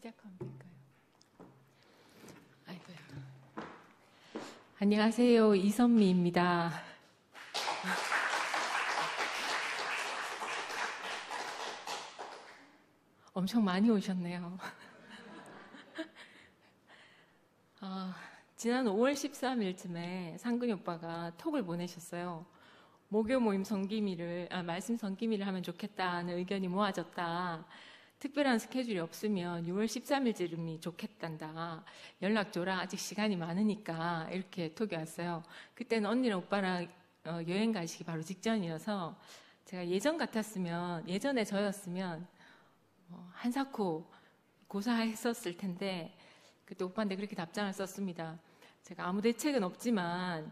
시작하면 될까요? 아이고야. 안녕하세요. 이선미입니다. 엄청 많이 오셨네요. 지난 5월 13일쯤에 상근이 오빠가 톡을 보내셨어요. 목요 모임 말씀 성기미를 하면 좋겠다는 의견이 모아졌다. 특별한 스케줄이 없으면 6월 13일쯤이 좋겠단다. 연락 줘라. 아직 시간이 많으니까. 이렇게 톡이 왔어요. 그때는 언니랑 오빠랑 여행 가시기 바로 직전이어서 제가 예전에 저였으면 한사코 고사했었을 텐데 그때 오빠한테 그렇게 답장을 썼습니다. 제가 아무 대책은 없지만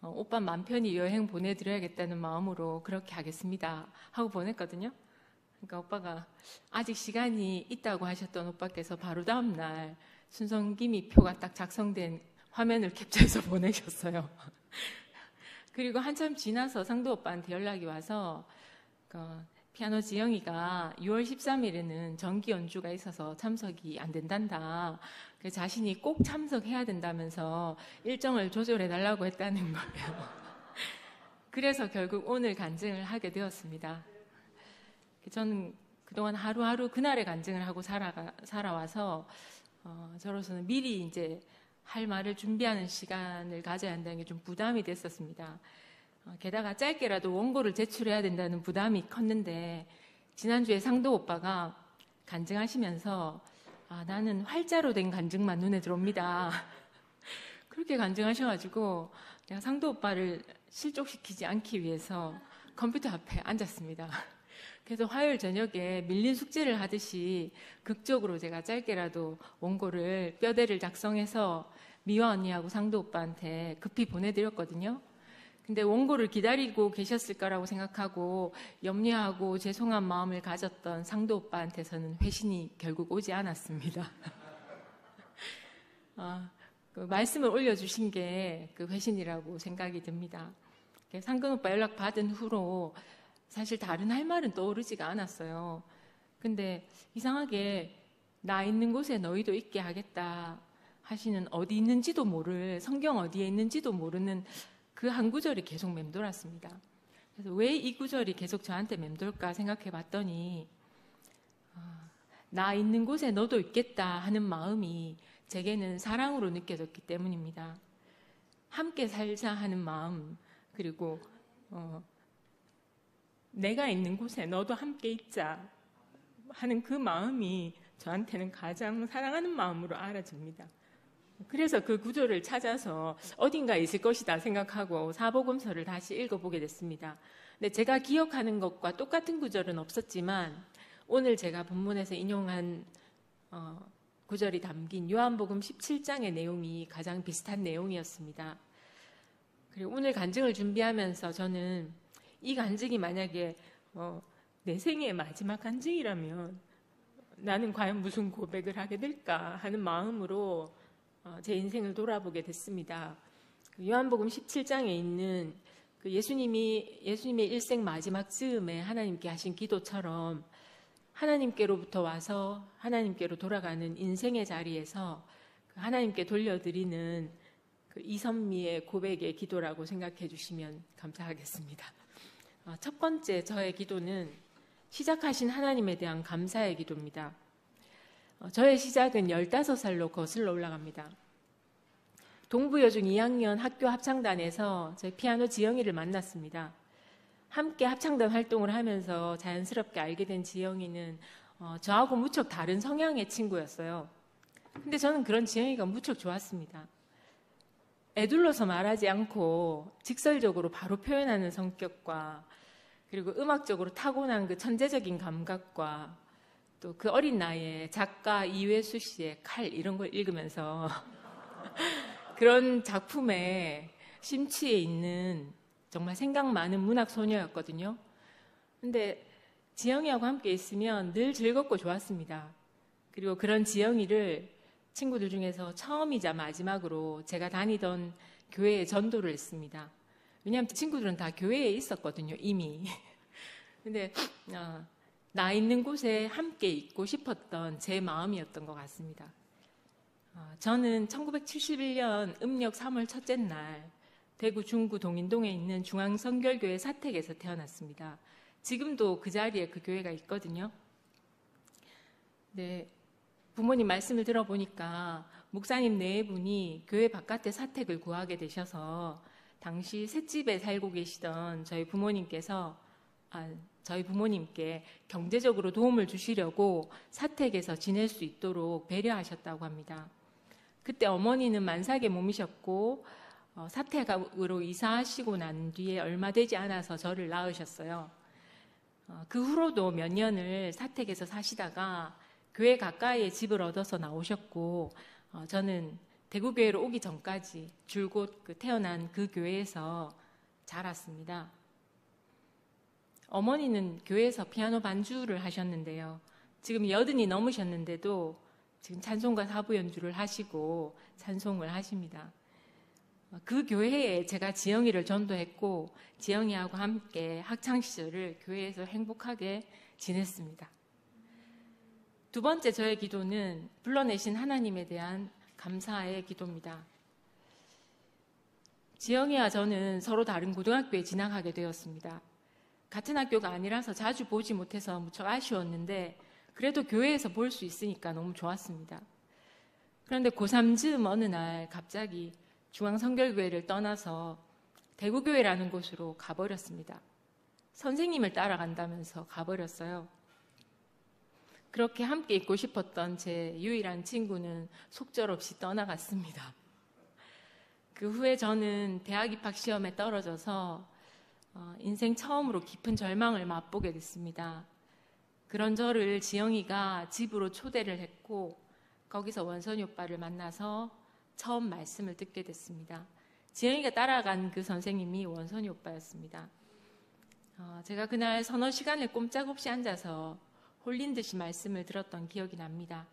오빠 맘 편히 여행 보내드려야겠다는 마음으로 그렇게 하겠습니다 하고 보냈거든요. 그러니까 오빠가 아직 시간이 있다고 하셨던 오빠께서 바로 다음날 순성기미 표가 딱 작성된 화면을 캡처해서 보내셨어요. 그리고 한참 지나서 상도 오빠한테 연락이 와서 피아노 지영이가 6월 13일에는 정기 연주가 있어서 참석이 안 된단다. 자신이 꼭 참석해야 된다면서 일정을 조절해달라고 했다는 거예요. 그래서 결국 오늘 간증을 하게 되었습니다. 저는 그동안 하루하루 그날의 간증을 하고 살아와서 저로서는 미리 이제 할 말을 준비하는 시간을 가져야 한다는 게 좀 부담이 됐었습니다. 게다가 짧게라도 원고를 제출해야 된다는 부담이 컸는데 지난주에 상도 오빠가 간증하시면서 나는 활자로 된 간증만 눈에 들어옵니다. 그렇게 간증하셔가지고 내가 상도 오빠를 실족시키지 않기 위해서 컴퓨터 앞에 앉았습니다. 그래서 화요일 저녁에 밀린 숙제를 하듯이 극적으로 제가 짧게라도 원고를 뼈대를 작성해서 미화 언니하고 상도 오빠한테 급히 보내드렸거든요. 근데 원고를 기다리고 계셨을 거라고 생각하고 염려하고 죄송한 마음을 가졌던 상도 오빠한테서는 회신이 결국 오지 않았습니다. 그 말씀을 올려주신 게 그 회신이라고 생각이 듭니다. 상근 오빠 연락 받은 후로 사실 다른 할 말은 떠오르지가 않았어요. 근데 이상하게 나 있는 곳에 너희도 있게 하겠다 하시는 어디 있는지도 모를 성경 어디에 있는지도 모르는 그 한 구절이 계속 맴돌았습니다. 그래서 왜 이 구절이 계속 저한테 맴돌까 생각해 봤더니 나 있는 곳에 너도 있겠다 하는 마음이 제게는 사랑으로 느껴졌기 때문입니다. 함께 살자 하는 마음, 그리고 내가 있는 곳에 너도 함께 있자 하는 그 마음이 저한테는 가장 사랑하는 마음으로 알아집니다. 그래서 그 구절을 찾아서 어딘가에 있을 것이다 생각하고 사복음서를 다시 읽어보게 됐습니다. 근데 제가 기억하는 것과 똑같은 구절은 없었지만 오늘 제가 본문에서 인용한 구절이 담긴 요한복음 17장의 내용이 가장 비슷한 내용이었습니다. 그리고 오늘 간증을 준비하면서 저는 이 간증이 만약에 내 생애의 마지막 간증이라면 나는 과연 무슨 고백을 하게 될까 하는 마음으로 제 인생을 돌아보게 됐습니다. 요한복음 17장에 있는 그 예수님의 일생 마지막 즈음에 하나님께 하신 기도처럼 하나님께로부터 와서 하나님께로 돌아가는 인생의 자리에서 하나님께 돌려드리는 그 이선미의 고백의 기도라고 생각해 주시면 감사하겠습니다. 첫 번째 저의 기도는 시작하신 하나님에 대한 감사의 기도입니다. 저의 시작은 15살로 거슬러 올라갑니다. 동부여중 2학년 학교 합창단에서 저희 피아노 지영이를 만났습니다. 함께 합창단 활동을 하면서 자연스럽게 알게 된 지영이는 저하고 무척 다른 성향의 친구였어요. 근데 저는 그런 지영이가 무척 좋았습니다. 애둘러서 말하지 않고 직설적으로 바로 표현하는 성격과 그리고 음악적으로 타고난 그 천재적인 감각과 또 그 어린 나이에 작가 이회수 씨의 칼 이런 걸 읽으면서 그런 작품에 심취해 있는 정말 생각 많은 문학 소녀였거든요. 근데 지영이하고 함께 있으면 늘 즐겁고 좋았습니다. 그리고 그런 지영이를 친구들 중에서 처음이자 마지막으로 제가 다니던 교회에 전도를 했습니다. 왜냐하면 친구들은 다 교회에 있었거든요, 이미. 근데 나 있는 곳에 함께 있고 싶었던 제 마음이었던 것 같습니다. 저는 1971년 음력 3월 첫째 날 대구 중구 동인동에 있는 중앙성결교회 사택에서 태어났습니다. 지금도 그 자리에 그 교회가 있거든요. 네, 부모님 말씀을 들어보니까 목사님 네 분이 교회 바깥에 사택을 구하게 되셔서 당시 셋집에 살고 계시던 저희 부모님께 경제적으로 도움을 주시려고 사택에서 지낼 수 있도록 배려하셨다고 합니다. 그때 어머니는 만삭의 몸이셨고 사택으로 이사하시고 난 뒤에 얼마 되지 않아서 저를 낳으셨어요. 그 후로도 몇 년을 사택에서 사시다가 교회 가까이에 집을 얻어서 나오셨고 저는 대구교회로 오기 전까지 줄곧 태어난 그 교회에서 자랐습니다. 어머니는 교회에서 피아노 반주를 하셨는데요. 지금 80이 넘으셨는데도 지금 찬송가 사부 연주를 하시고 찬송을 하십니다. 그 교회에 제가 지영이를 전도했고 지영이하고 함께 학창시절을 교회에서 행복하게 지냈습니다. 두 번째 저의 기도는 불러내신 하나님에 대한 감사의 기도입니다. 지영이와 저는 서로 다른 고등학교에 진학하게 되었습니다. 같은 학교가 아니라서 자주 보지 못해서 무척 아쉬웠는데 그래도 교회에서 볼 수 있으니까 너무 좋았습니다. 그런데 고3 즈음 어느 날 갑자기 중앙성결교회를 떠나서 대구교회라는 곳으로 가버렸습니다. 선생님을 따라간다면서 가버렸어요. 그렇게 함께 있고 싶었던 제 유일한 친구는 속절없이 떠나갔습니다. 그 후에 저는 대학 입학 시험에 떨어져서 인생 처음으로 깊은 절망을 맛보게 됐습니다. 그런 저를 지영이가 집으로 초대를 했고 거기서 원선이 오빠를 만나서 처음 말씀을 듣게 됐습니다. 지영이가 따라간 그 선생님이 원선이 오빠였습니다. 제가 그날 서너 시간을 꼼짝없이 앉아서 홀린 듯이 말씀을 들었던 기억이 납니다.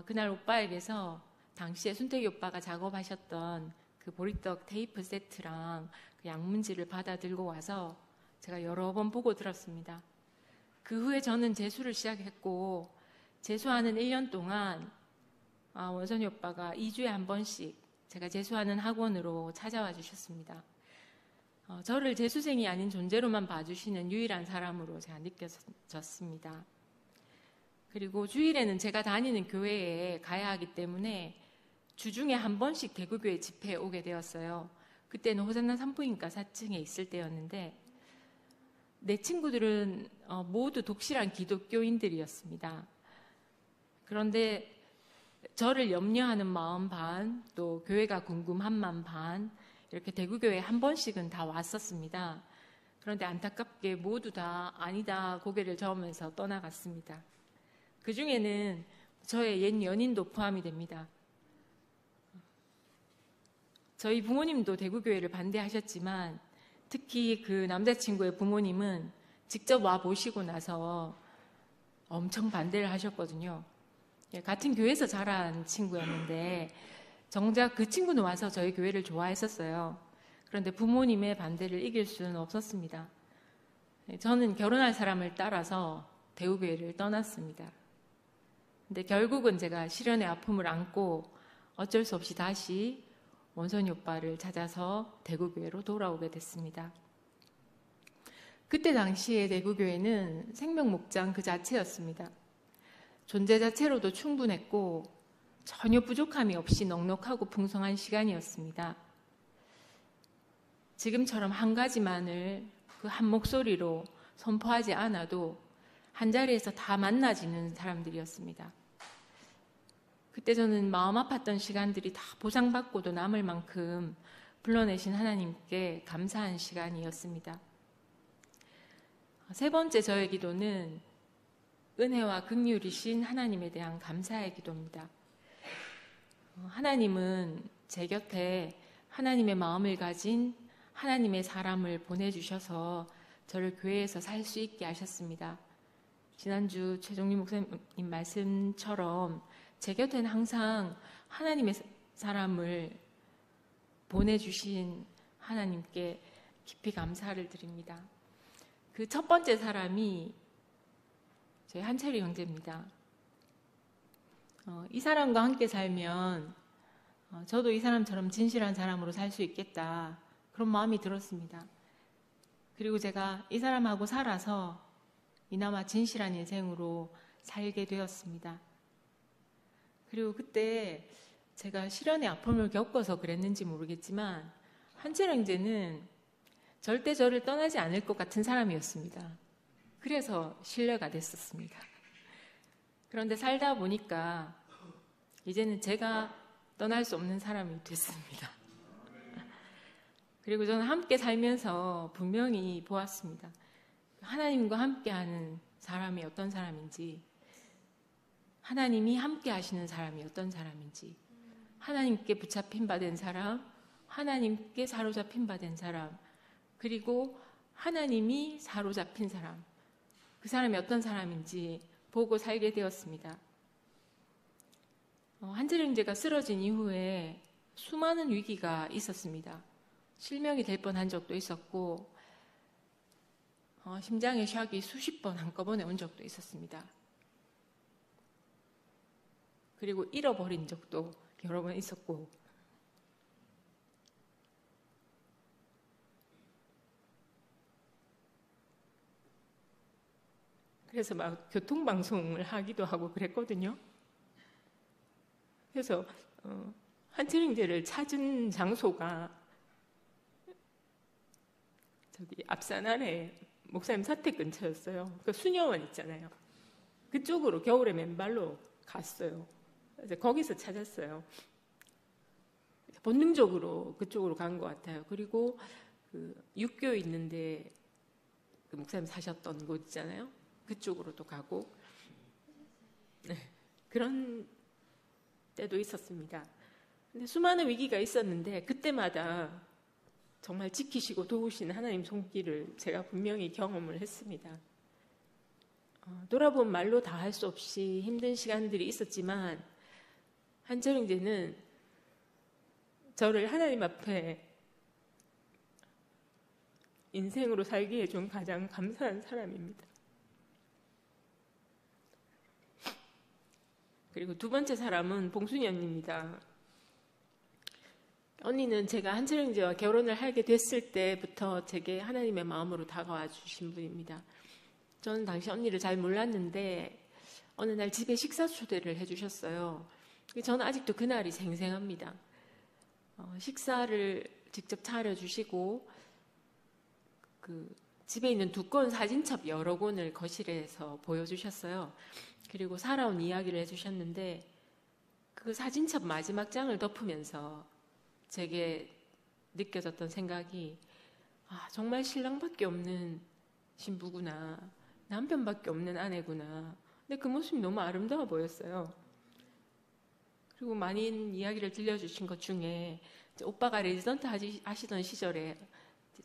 그날 오빠에게서 당시에 순택이 오빠가 작업하셨던 그 보리떡 테이프 세트랑 그 양문지를 받아 들고 와서 제가 여러 번 보고 들었습니다. 그 후에 저는 재수를 시작했고 재수하는 1년 동안 원선이 오빠가 2주에 한 번씩 제가 재수하는 학원으로 찾아와 주셨습니다. 저를 재수생이 아닌 존재로만 봐주시는 유일한 사람으로 제가 느껴졌습니다. 그리고 주일에는 제가 다니는 교회에 가야 하기 때문에 주중에 한 번씩 대구교회 집회에 오게 되었어요. 그때는 호산나 산부인과 4층에 있을 때였는데 내 친구들은 모두 독실한 기독교인들이었습니다. 그런데 저를 염려하는 마음 반, 또 교회가 궁금한 마음 반, 이렇게 대구교회에 한 번씩은 다 왔었습니다. 그런데 안타깝게 모두 다 아니다 고개를 저으면서 떠나갔습니다. 그 중에는 저의 옛 연인도 포함이 됩니다. 저희 부모님도 대구교회를 반대하셨지만 특히 그 남자친구의 부모님은 직접 와 보시고 나서 엄청 반대를 하셨거든요. 같은 교회에서 자란 친구였는데 정작 그 친구는 와서 저희 교회를 좋아했었어요. 그런데 부모님의 반대를 이길 수는 없었습니다. 저는 결혼할 사람을 따라서 대구교회를 떠났습니다. 근데 결국은 제가 시련의 아픔을 안고 어쩔 수 없이 다시 원선이 오빠를 찾아서 대구교회로 돌아오게 됐습니다. 그때 당시에 대구교회는 생명목장 그 자체였습니다. 존재 자체로도 충분했고 전혀 부족함이 없이 넉넉하고 풍성한 시간이었습니다. 지금처럼 한 가지만을 그 한 목소리로 선포하지 않아도 한 자리에서 다 만나지는 사람들이었습니다. 그때 저는 마음 아팠던 시간들이 다 보상받고도 남을 만큼 불러내신 하나님께 감사한 시간이었습니다. 세 번째 저의 기도는 은혜와 긍휼이신 하나님에 대한 감사의 기도입니다. 하나님은 제 곁에 하나님의 마음을 가진 하나님의 사람을 보내주셔서 저를 교회에서 살 수 있게 하셨습니다. 지난주 최종림 목사님 말씀처럼 제 곁에는 항상 하나님의 사람을 보내주신 하나님께 깊이 감사를 드립니다. 그 첫 번째 사람이 저희 한철이 형제입니다. 이 사람과 함께 살면 저도 이 사람처럼 진실한 사람으로 살 수 있겠다, 그런 마음이 들었습니다. 그리고 제가 이 사람하고 살아서 이나마 진실한 인생으로 살게 되었습니다. 그리고 그때 제가 실연의 아픔을 겪어서 그랬는지 모르겠지만 한철 형제는 절대 저를 떠나지 않을 것 같은 사람이었습니다. 그래서 신뢰가 됐었습니다. 그런데 살다 보니까 이제는 제가 떠날 수 없는 사람이 됐습니다. 그리고 저는 함께 살면서 분명히 보았습니다. 하나님과 함께하는 사람이 어떤 사람인지, 하나님이 함께 하시는 사람이 어떤 사람인지, 하나님께 붙잡힌 바 된 사람, 하나님께 사로잡힌 바 된 사람, 그리고 하나님이 사로잡힌 사람, 그 사람이 어떤 사람인지 보고 살게 되었습니다. 한철 형제가 쓰러진 이후에 수많은 위기가 있었습니다. 실명이 될 뻔한 적도 있었고, 심장의 샥이 수십 번 한꺼번에 온 적도 있었습니다. 그리고 잃어버린 적도 여러 번 있었고, 그래서 막 교통방송을 하기도 하고 그랬거든요. 그래서 한철 형제를 찾은 장소가 저기 앞산 아래 목사님 사택 근처였어요. 그 수녀원 있잖아요. 그쪽으로 겨울에 맨발로 갔어요. 그래서 거기서 찾았어요. 본능적으로 그쪽으로 간 것 같아요. 그리고 그 육교 있는데 그 목사님 사셨던 곳 있잖아요. 그쪽으로도 가고, 네, 그런 때도 있었습니다. 근데 수많은 위기가 있었는데 그때마다 정말 지키시고 도우신 하나님 손길을 제가 분명히 경험을 했습니다. 돌아본 말로 다 할 수 없이 힘든 시간들이 있었지만 한철 형제는 저를 하나님 앞에 인생으로 살게 해준 가장 감사한 사람입니다. 그리고 두 번째 사람은 봉순이 언니입니다. 언니는 제가 한철 형제와 결혼을 하게 됐을 때부터 제게 하나님의 마음으로 다가와 주신 분입니다. 저는 당시 언니를 잘 몰랐는데 어느 날 집에 식사 초대를 해주셨어요. 저는 아직도 그날이 생생합니다. 식사를 직접 차려주시고 그 집에 있는 두꺼운 사진첩 여러 권을 거실에서 보여주셨어요. 그리고 살아온 이야기를 해주셨는데 그 사진첩 마지막 장을 덮으면서 제게 느껴졌던 생각이, 정말 신랑밖에 없는 신부구나, 남편밖에 없는 아내구나. 근데 그 모습이 너무 아름다워 보였어요. 그리고 많은 이야기를 들려주신 것 중에 오빠가 레지던트 하시던 시절에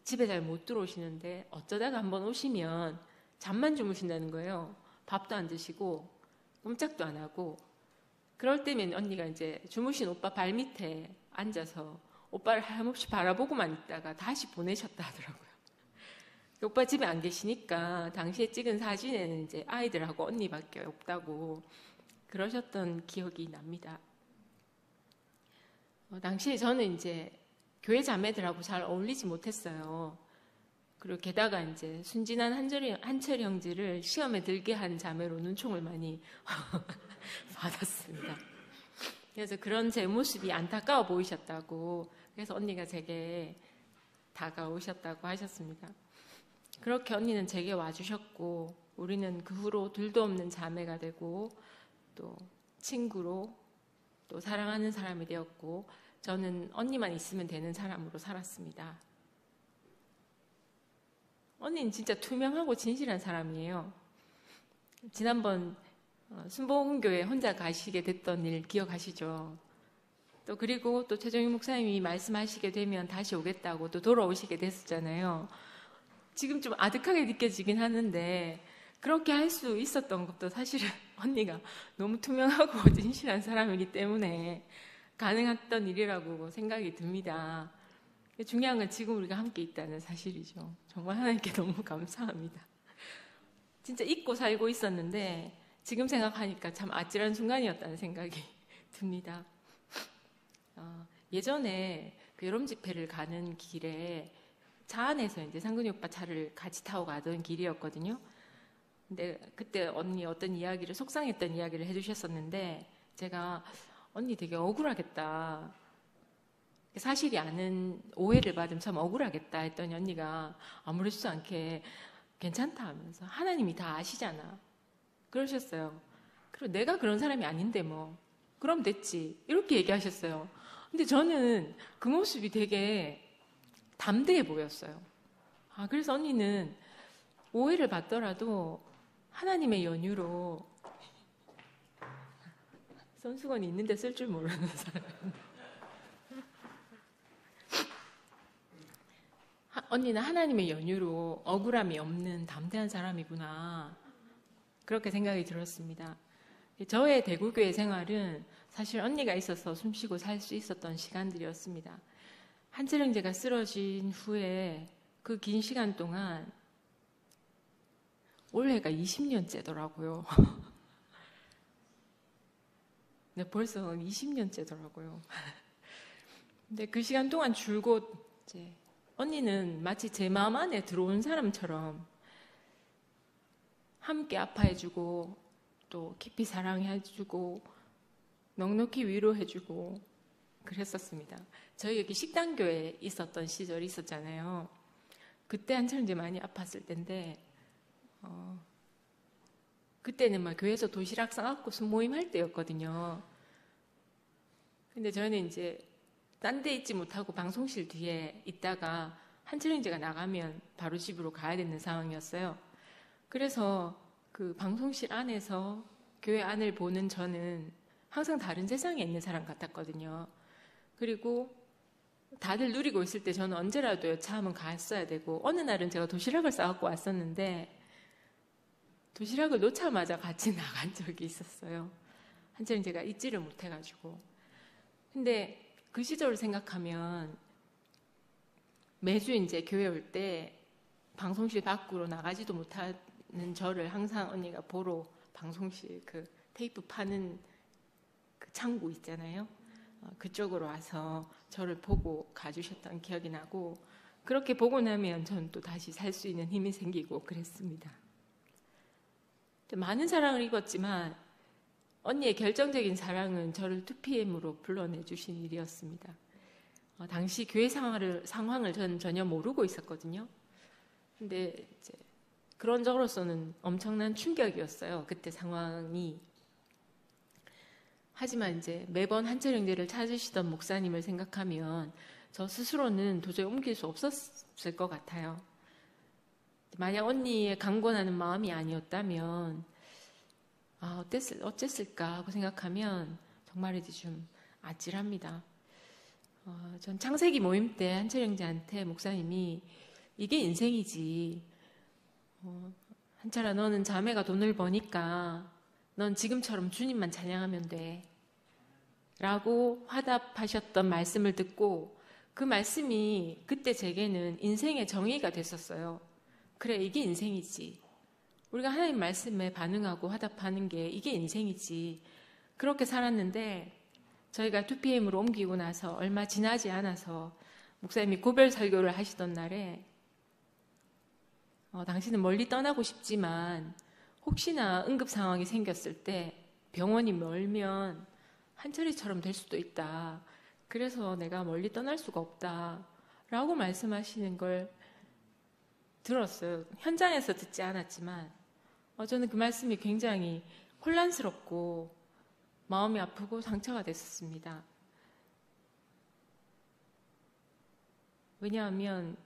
집에 잘 못 들어오시는데 어쩌다가 한번 오시면 잠만 주무신다는 거예요. 밥도 안 드시고 꼼짝도 안 하고. 그럴 때면 언니가 이제 주무신 오빠 발 밑에 앉아서 오빠를 하염없이 바라보고만 있다가 다시 보내셨다 하더라고요. 오빠 집에 안 계시니까 당시에 찍은 사진에는 이제 아이들하고 언니밖에 없다고 그러셨던 기억이 납니다. 당시에 저는 이제 교회 자매들하고 잘 어울리지 못했어요. 그리고 게다가 이제 순진한 한철 형제를 시험에 들게 한 자매로 눈총을 많이 받았습니다. 그래서 그런 제 모습이 안타까워 보이셨다고, 그래서 언니가 제게 다가오셨다고 하셨습니다. 그렇게 언니는 제게 와주셨고, 우리는 그 후로 둘도 없는 자매가 되고 또 친구로 또 사랑하는 사람이 되었고, 저는 언니만 있으면 되는 사람으로 살았습니다. 언니는 진짜 투명하고 진실한 사람이에요. 지난번 순복음교회 혼자 가시게 됐던 일 기억하시죠? 또 그리고 또 최종희 목사님이 말씀하시게 되면 다시 오겠다고 또 돌아오시게 됐었잖아요. 지금 좀 아득하게 느껴지긴 하는데 그렇게 할 수 있었던 것도 사실은 언니가 너무 투명하고 진실한 사람이기 때문에 가능했던 일이라고 생각이 듭니다. 중요한 건 지금 우리가 함께 있다는 사실이죠. 정말 하나님께 너무 감사합니다. 진짜 잊고 살고 있었는데 지금 생각하니까 참 아찔한 순간이었다는 생각이 듭니다. 예전에 그 여름 집회를 가는 길에 차 안에서 이제 상근이 오빠 차를 같이 타고 가던 길이었거든요. 근데 그때 언니 어떤 이야기를, 속상했던 이야기를 해주셨었는데 제가 언니 되게 억울하겠다. 사실이 아닌 오해를 받으면 참 억울하겠다 했더니 언니가 아무렇지도 않게 괜찮다 하면서 하나님이 다 아시잖아. 그러셨어요. 그리고 내가 그런 사람이 아닌데 뭐. 그럼 됐지. 이렇게 얘기하셨어요. 근데 저는 그 모습이 되게 담대해 보였어요. 그래서 언니는 오해를 받더라도 하나님의 연유로 손수건이 있는데 쓸 줄 모르는 사람. 언니는 하나님의 연유로 억울함이 없는 담대한 사람이구나. 그렇게 생각이 들었습니다. 저의 대구교회 생활은 사실 언니가 있어서 숨쉬고 살 수 있었던 시간들이었습니다. 한철형제가 쓰러진 후에 그 긴 시간 동안 올해가 20년째더라고요. 네, 벌써 20년째더라고요. 근데 그 시간 동안 줄곧 이제 언니는 마치 제 마음 안에 들어온 사람처럼 함께 아파해주고 또 깊이 사랑해주고 넉넉히 위로해주고 그랬었습니다. 저희 여기 식당교회에 있었던 시절이 있었잖아요. 그때 한참 이제 많이 아팠을 때인데 그때는 막 교회에서 도시락 싸갖고 순모임 할 때였거든요. 근데 저는 이제 딴 데 있지 못하고 방송실 뒤에 있다가 한철형제가 나가면 바로 집으로 가야 되는 상황이었어요. 그래서 그 방송실 안에서 교회 안을 보는 저는 항상 다른 세상에 있는 사람 같았거든요. 그리고 다들 누리고 있을 때 저는 언제라도 여차하면 갔어야 되고 어느 날은 제가 도시락을 싸갖고 왔었는데 도시락을 놓자마자 같이 나간 적이 있었어요. 한철형제가 잊지를 못해가지고. 근데 그 시절을 생각하면 매주 이제 교회 올 때 방송실 밖으로 나가지도 못하는 저를 항상 언니가 보러 방송실 그 테이프 파는 그 창구 있잖아요. 그쪽으로 와서 저를 보고 가주셨던 기억이 나고 그렇게 보고 나면 저는 또 다시 살 수 있는 힘이 생기고 그랬습니다. 많은 사랑을 입었지만 언니의 결정적인 사랑은 저를 2PM으로 불러내주신 일이었습니다. 당시 교회 상황을 저는 전혀 모르고 있었거든요. 근데 이제 그런 저로서는 엄청난 충격이었어요. 그때 상황이. 하지만 이제 매번 한철형제를 찾으시던 목사님을 생각하면 저 스스로는 도저히 옮길 수 없었을 것 같아요. 만약 언니의 강권하는 마음이 아니었다면 어쨌을까 하고 생각하면 정말이지 좀 아찔합니다. 전 창세기 모임 때 한철형제한테 목사님이 이게 인생이지. 한철아, 너는 자매가 돈을 버니까 넌 지금처럼 주님만 찬양하면 돼. 라고 화답하셨던 말씀을 듣고 그 말씀이 그때 제게는 인생의 정의가 됐었어요. 그래, 이게 인생이지. 우리가 하나님 말씀에 반응하고 화답하는 게 이게 인생이지. 그렇게 살았는데 저희가 2PM으로 옮기고 나서 얼마 지나지 않아서 목사님이 고별 설교를 하시던 날에 당신은 멀리 떠나고 싶지만 혹시나 응급 상황이 생겼을 때 병원이 멀면 한철이처럼 될 수도 있다. 그래서 내가 멀리 떠날 수가 없다. 라고 말씀하시는 걸 들었어요. 현장에서 듣지 않았지만 저는 그 말씀이 굉장히 혼란스럽고 마음이 아프고 상처가 됐었습니다. 왜냐하면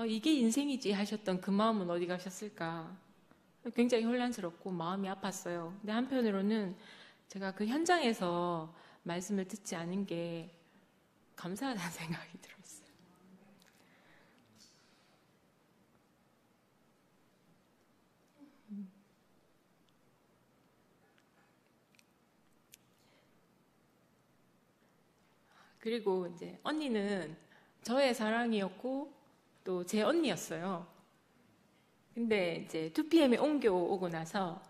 이게 인생이지 하셨던 그 마음은 어디 가셨을까? 굉장히 혼란스럽고 마음이 아팠어요. 근데 한편으로는 제가 그 현장에서 말씀을 듣지 않은 게 감사하다는 생각이 들었어요. 그리고 이제 언니는 저의 사랑이었고 또 제 언니였어요. 근데 이제 2PM에 옮겨오고 나서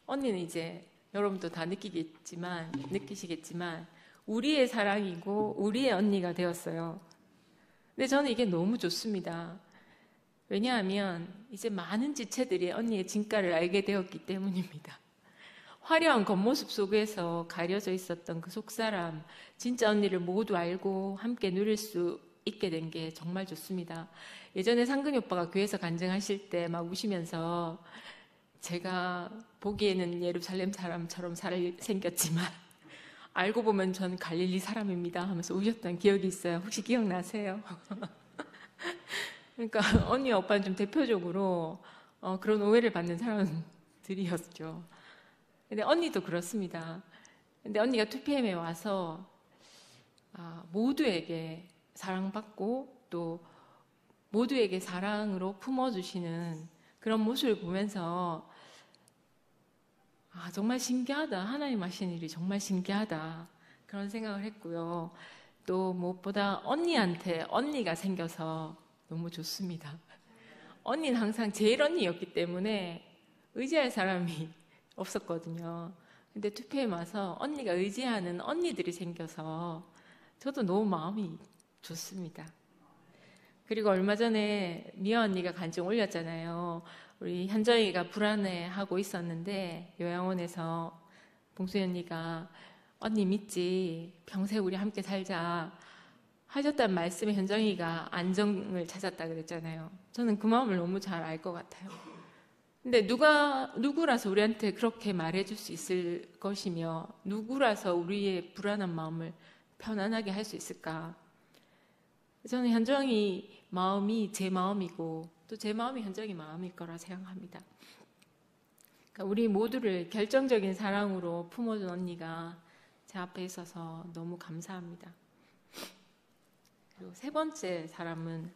언니는 이제 여러분도 다 느끼시겠지만 우리의 사랑이고 우리의 언니가 되었어요. 근데 저는 이게 너무 좋습니다. 왜냐하면 이제 많은 지체들이 언니의 진가를 알게 되었기 때문입니다. 화려한 겉모습 속에서 가려져 있었던 그 속사람, 진짜 언니를 모두 알고 함께 누릴 수 있게 된 게 정말 좋습니다. 예전에 상근이 오빠가 교회에서 간증하실 때 막 우시면서 제가 보기에는 예루살렘 사람처럼 생겼지만 알고 보면 전 갈릴리 사람입니다 하면서 우셨던 기억이 있어요. 혹시 기억나세요? 그러니까 언니와 오빠는 좀 대표적으로 그런 오해를 받는 사람들이었죠. 근데 언니도 그렇습니다. 근데 언니가 2PM에 와서 모두에게 사랑받고 또 모두에게 사랑으로 품어주시는 그런 모습을 보면서 정말 신기하다. 하나님 하신 일이 정말 신기하다. 그런 생각을 했고요. 또 무엇보다 언니한테 언니가 생겨서 너무 좋습니다. 언니는 항상 제일 언니였기 때문에 의지할 사람이 없었거든요. 근데 2PM 와서 언니가 의지하는 언니들이 생겨서 저도 너무 마음이 좋습니다. 그리고 얼마 전에 미아 언니가 간증 올렸잖아요. 우리 현정이가 불안해하고 있었는데 요양원에서 봉수희 언니가 언니 믿지? 평생 우리 함께 살자 하셨단 말씀에 현정이가 안정을 찾았다 그랬잖아요. 저는 그 마음을 너무 잘 알 것 같아요. 근데 누구라서 우리한테 그렇게 말해줄 수 있을 것이며 누구라서 우리의 불안한 마음을 편안하게 할 수 있을까? 저는 현정이 마음이 제 마음이고 또 제 마음이 현정이 마음일 거라 생각합니다. 그러니까 우리 모두를 결정적인 사랑으로 품어준 언니가 제 앞에 있어서 너무 감사합니다. 그리고 세 번째 사람은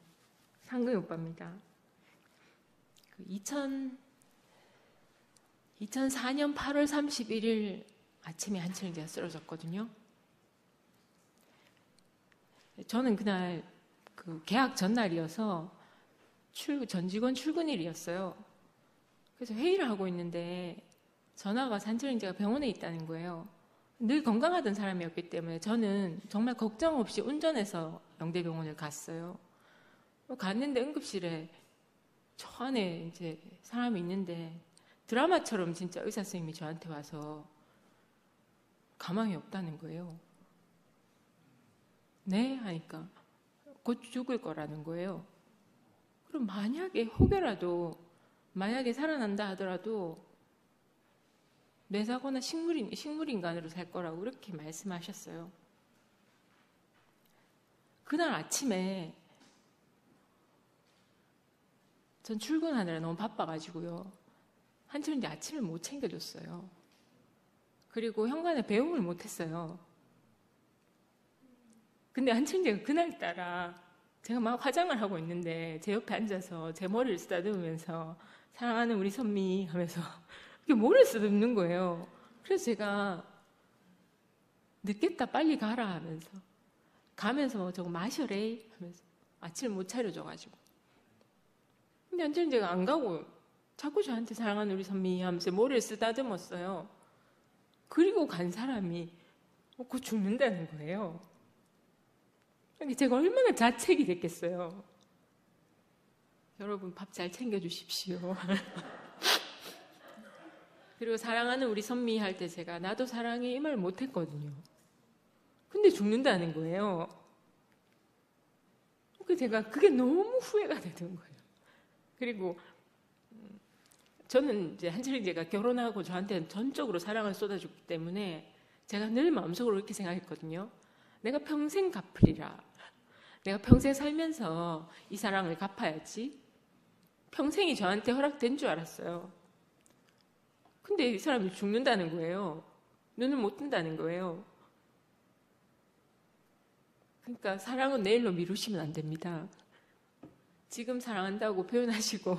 상근이 오빠입니다. 2004년 8월 31일 아침에 한철이가 쓰러졌거든요. 저는 그날 그 개학 전날이어서 전 직원 출근일이었어요. 그래서 회의를 하고 있는데 전화가 와서 한철이가 병원에 있다는 거예요. 늘 건강하던 사람이었기 때문에 저는 정말 걱정 없이 운전해서 영대병원을 갔어요. 갔는데 응급실에 저 안에 이제 사람이 있는데 드라마처럼 진짜 의사 선생님이 저한테 와서 가망이 없다는 거예요. 네? 하니까 곧 죽을 거라는 거예요. 그럼 만약에 혹여라도 만약에 살아난다 하더라도 뇌사거나 식물인간으로 살 거라고 그렇게 말씀하셨어요. 그날 아침에 전 출근하느라 너무 바빠가지고요. 한철인데 아침을 못 챙겨줬어요. 그리고 현관에 배웅을 못했어요. 근데 한철이가 그날따라 제가 막 화장을 하고 있는데 제 옆에 앉아서 제 머리를 쓰다듬으면서 사랑하는 우리 선미 하면서 이렇게 머리를 쓰다듬는 거예요. 그래서 제가 늦겠다 빨리 가라 하면서 가면서 저거 마셔래 하면서 아침을 못 차려줘가지고 근데 한철이가 안 가고 자꾸 저한테 사랑하는 우리 선미 하면서 머리를 쓰다듬었어요. 그리고 간 사람이 곧 죽는다는 거예요. 제가 얼마나 자책이 됐겠어요. 여러분 밥 잘 챙겨주십시오. 그리고 사랑하는 우리 선미 할 때 제가 나도 사랑해 이 말 못했거든요. 근데 죽는다는 거예요. 제가 그게 너무 후회가 되는 거예요. 그리고 저는 이제 한철이가 결혼하고 저한테는 전적으로 사랑을 쏟아줬기 때문에 제가 늘 마음속으로 이렇게 생각했거든요. 내가 평생 갚으리라. 내가 평생 살면서 이 사랑을 갚아야지. 평생이 저한테 허락된 줄 알았어요. 근데 이 사람이 죽는다는 거예요. 눈을 못 뜬다는 거예요. 그러니까 사랑은 내일로 미루시면 안 됩니다. 지금 사랑한다고 표현하시고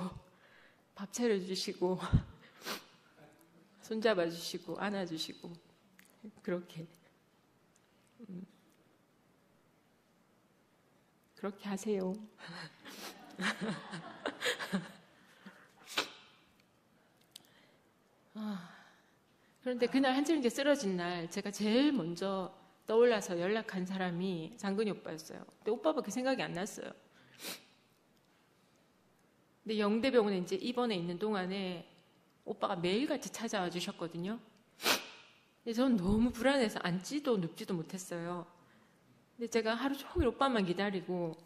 밥 차려주시고 손잡아주시고 안아주시고 그렇게 하세요. 그런데 그날 한철이제 쓰러진 날 제가 제일 먼저 떠올라서 연락한 사람이 장근희 오빠였어요. 근데 오빠밖에 생각이 안 났어요. 근데 영대병원에 이제 입원해 있는 동안에 오빠가 매일같이 찾아와 주셨거든요. 근데 저는 너무 불안해서 앉지도 눕지도 못했어요. 근데 제가 하루 종일 오빠만 기다리고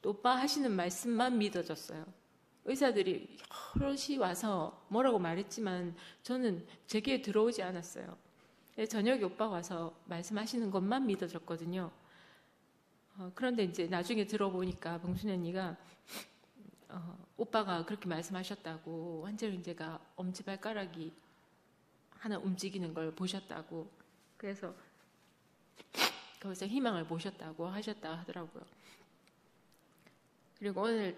또 오빠 하시는 말씀만 믿어졌어요. 의사들이 여럿이 와서 뭐라고 말했지만 저는 제 귀에 들어오지 않았어요. 저녁에 오빠가 와서 말씀하시는 것만 믿어졌거든요. 그런데 이제 나중에 들어보니까 봉순이 언니가 오빠가 그렇게 말씀하셨다고, 환절인제가 엄지발가락이 하나 움직이는 걸 보셨다고, 그래서 거기서 희망을 보셨다고 하셨다 하더라고요. 그리고 오늘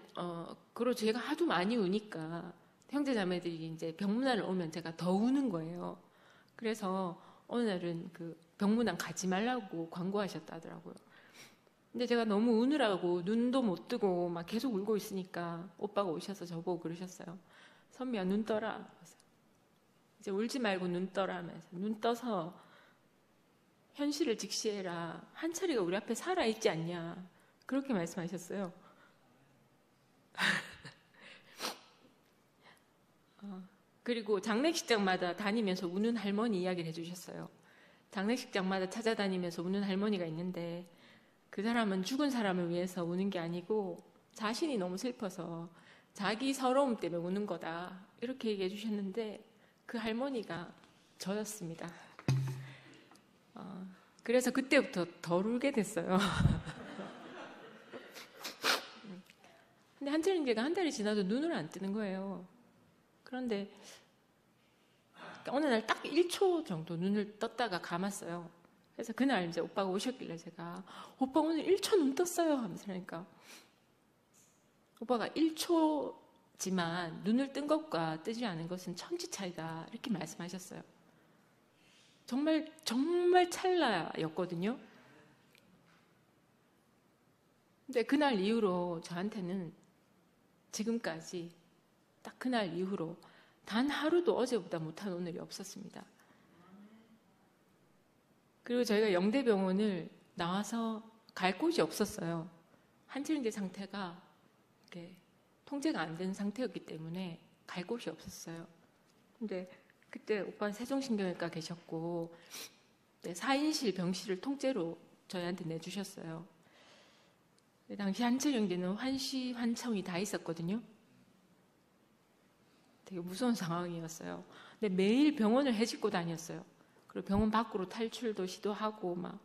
그리고 제가 하도 많이 우니까 형제자매들이 이제 병문안을 오면 제가 더 우는 거예요. 그래서 오늘은 그 병문안 가지 말라고 광고하셨다 하더라고요. 근데 제가 너무 우느라고 눈도 못 뜨고 막 계속 울고 있으니까 오빠가 오셔서 저보고 그러셨어요. 선미야, 눈 떠라. 이제 울지 말고 눈 떠라 하면서, 눈 떠서 현실을 직시해라. 한철이가 우리 앞에 살아있지 않냐. 그렇게 말씀하셨어요. 그리고 장례식장마다 다니면서 우는 할머니 이야기를 해주셨어요. 장례식장마다 찾아다니면서 우는 할머니가 있는데 그 사람은 죽은 사람을 위해서 우는 게 아니고 자신이 너무 슬퍼서 자기 서러움 때문에 우는 거다, 이렇게 얘기해 주셨는데 그 할머니가 저였습니다. 그래서 그때부터 덜 울게 됐어요. 근데 한철인제가 한 달이 지나도 눈을 안 뜨는 거예요. 그런데 어느 날 딱 1초 정도 눈을 떴다가 감았어요. 그래서 그날 이제 오빠가 오셨길래 제가 오빠 오늘 1초 눈 떴어요 하면서 그러니까 오빠가 1초지만 눈을 뜬 것과 뜨지 않은 것은 천지 차이다, 이렇게 말씀하셨어요. 정말 찰나였거든요. 근데 그날 이후로 저한테는 지금까지 딱 그날 이후로 단 하루도 어제보다 못한 오늘이 없었습니다. 그리고 저희가 영대병원을 나와서 갈 곳이 없었어요. 한철인제 상태가 이렇게 통제가 안 되는 상태였기 때문에 갈 곳이 없었어요. 근데 그때 오빠는 세종신경외과 계셨고 4인실 병실을 통째로 저희한테 내주셨어요. 당시 한철영대는 환시, 환청이 다 있었거든요. 되게 무서운 상황이었어요. 근데 매일 병원을 헤집고 다녔어요. 그리고 병원 밖으로 탈출도 시도하고 막